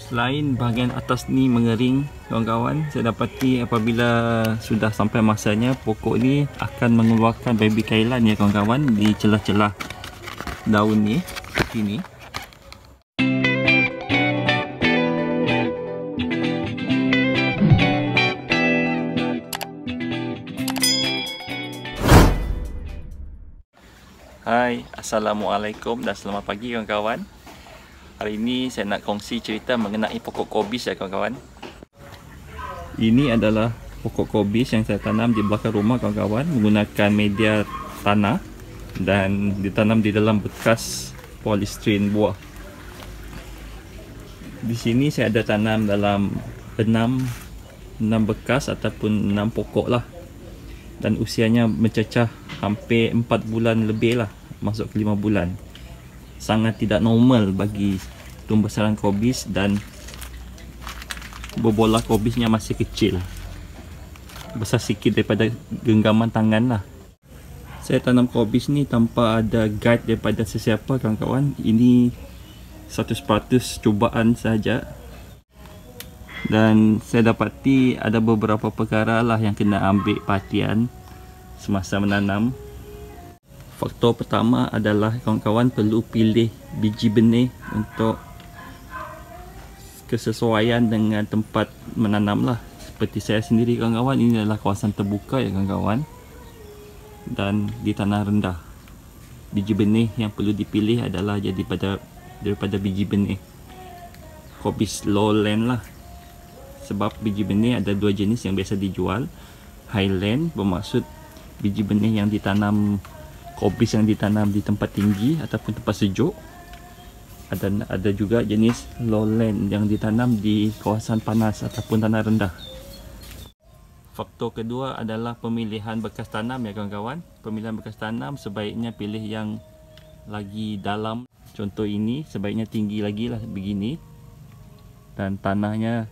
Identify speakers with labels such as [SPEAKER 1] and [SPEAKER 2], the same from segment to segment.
[SPEAKER 1] Selain bahagian atas ni mengering, kawan-kawan, saya dapati apabila sudah sampai masanya, pokok ni akan mengeluarkan baby kailan ya kawan-kawan di celah-celah daun ni seperti ni. Hai, Assalamualaikum dan selamat pagi kawan-kawan. Hari ini saya nak kongsi cerita mengenai pokok kobis ya kawan-kawan. Ini adalah pokok kobis yang saya tanam di belakang rumah kawan-kawan menggunakan media tanah dan ditanam di dalam bekas polystyrene buah. Di sini saya ada tanam dalam 6 bekas ataupun 6 pokok lah. Dan usianya mencecah hampir 4 bulan lebih lah, masuk ke 5 bulan. Sangat tidak normal bagi tumbesaran kobis dan bobolah kobisnya masih kecil, besar sikit daripada genggaman tangan lah. Saya tanam kobis ni tanpa ada guide daripada sesiapa kawan-kawan. Ini 100% cubaan saja. Dan saya dapati ada beberapa perkara lah yang kena ambil perhatian semasa menanam. Faktor pertama adalah kawan-kawan perlu pilih biji benih untuk kesesuaian dengan tempat menanam lah. Seperti saya sendiri kawan-kawan, ini adalah kawasan terbuka ya kawan-kawan dan di tanah rendah. Biji benih yang perlu dipilih adalah daripada biji benih kobis lowland lah. Sebab biji benih ada dua jenis yang biasa dijual. Highland bermaksud biji benih yang ditanam, kobis yang ditanam di tempat tinggi ataupun tempat sejuk. Ada juga jenis lowland yang ditanam di kawasan panas ataupun tanah rendah. Faktor kedua adalah pemilihan bekas tanam ya kawan-kawan. Pemilihan bekas tanam sebaiknya pilih yang lagi dalam. Contoh ini sebaiknya tinggi lagi lah begini. Dan tanahnya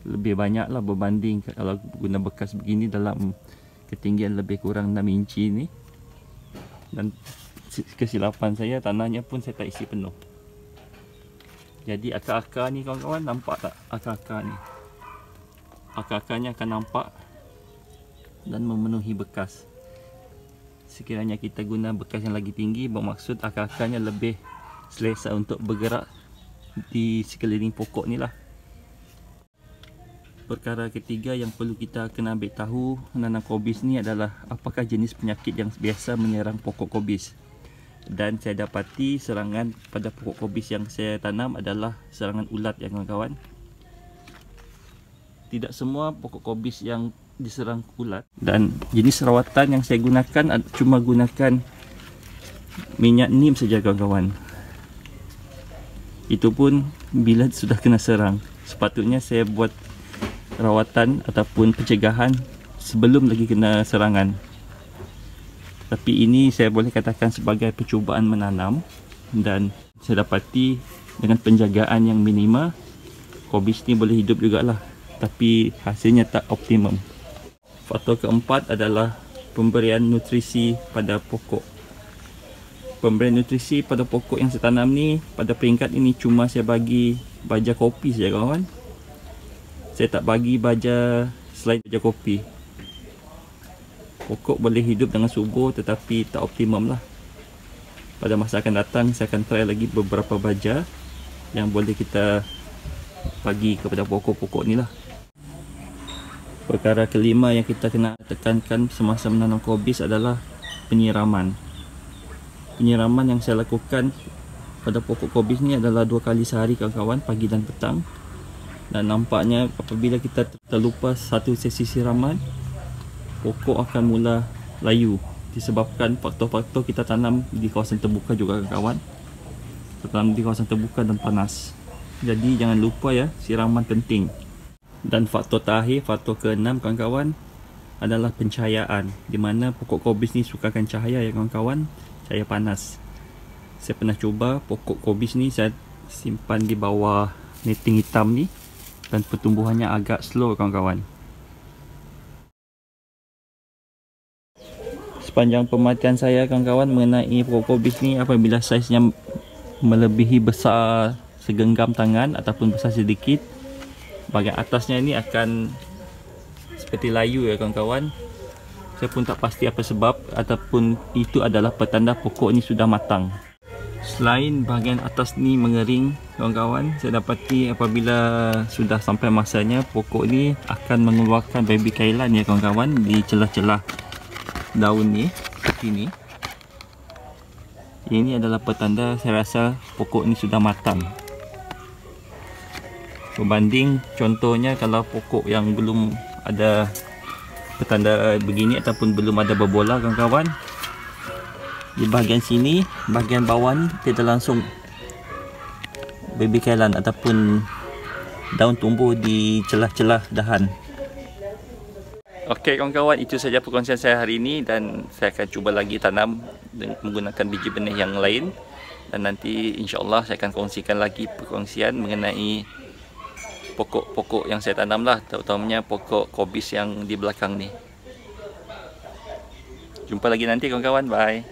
[SPEAKER 1] lebih banyak lah berbanding kalau guna bekas begini dalam ketinggian lebih kurang 6 inci ni. Dan kesilapan saya, tanahnya pun saya tak isi penuh. Jadi akar-akar ni kawan-kawan, nampak tak akar-akar ni? Akar-akarnya akan nampak dan memenuhi bekas. Sekiranya kita guna bekas yang lagi tinggi, bermaksud akar-akarnya lebih selesa untuk bergerak di sekeliling pokok ni lah. Perkara ketiga yang perlu kita kena ambil tahu menanam kobis ni adalah apakah jenis penyakit yang biasa menyerang pokok kobis. Dan saya dapati serangan pada pokok kobis yang saya tanam adalah serangan ulat ya kawan-kawan. Tidak semua pokok kobis yang diserang ulat. Dan jenis rawatan yang saya gunakan cuma gunakan minyak neem saja kawan-kawan. Itu pun bila sudah kena serang. Sepatutnya saya buat rawatan ataupun pencegahan sebelum lagi kena serangan. Tapi ini saya boleh katakan sebagai percubaan menanam, dan saya dapati dengan penjagaan yang minima kobis ni boleh hidup jugalah, tapi hasilnya tak optimum. Faktor keempat adalah pemberian nutrisi pada pokok. Pemberian nutrisi pada pokok yang saya tanam ni pada peringkat ini cuma saya bagi baja kopi saja kawan. Saya tak bagi baja selain baja kopi. Pokok boleh hidup dengan subur tetapi tak optimum lah. Pada masa akan datang saya akan try lagi beberapa baja yang boleh kita bagi kepada pokok-pokok ni lah. Perkara kelima yang kita kena tekankan semasa menanam kobis adalah penyiraman. Penyiraman yang saya lakukan pada pokok kobis ni adalah 2 kali sehari kawan-kawan, pagi dan petang. Dan nampaknya apabila kita terlupa satu sesi siraman, pokok akan mula layu disebabkan faktor-faktor kita tanam di kawasan terbuka juga kawan. Tanam di kawasan terbuka dan panas. Jadi jangan lupa ya, siraman penting. Dan faktor terakhir, faktor ke-6 kawan-kawan, adalah pencahayaan, di mana pokok kobis ni sukakan cahaya ya kawan-kawan, cahaya panas. Saya pernah cuba pokok kobis ni saya simpan di bawah netting hitam ni, dan pertumbuhannya agak slow kawan-kawan. Sepanjang pemerhatian saya kawan-kawan mengenai pokok kobis ni, apabila saiznya melebihi besar segenggam tangan ataupun besar sedikit. Bahagian atasnya ini akan seperti layu ya kawan-kawan. Saya pun tak pasti apa sebab, ataupun itu adalah petanda pokok ni sudah matang. Selain bahagian atas ni mengering kawan-kawan, saya dapati apabila sudah sampai masanya, pokok ni akan mengeluarkan baby kailan ya kawan-kawan di celah-celah daun ni seperti ni. Ini adalah petanda saya rasa pokok ni sudah matang. Berbanding contohnya kalau pokok yang belum ada petanda begini ataupun belum ada berbola kawan-kawan, di bahagian sini, bahagian bawah ni kita langsung baby kailan ataupun daun tumbuh di celah-celah dahan. Okey kawan-kawan, itu saja perkongsian saya hari ini, dan saya akan cuba lagi tanam dengan menggunakan biji benih yang lain, dan nanti insya-Allah saya akan kongsikan lagi perkongsian mengenai pokok-pokok yang saya tanam lah, terutamanya pokok kobis yang di belakang ni. Jumpa lagi nanti kawan-kawan, bye.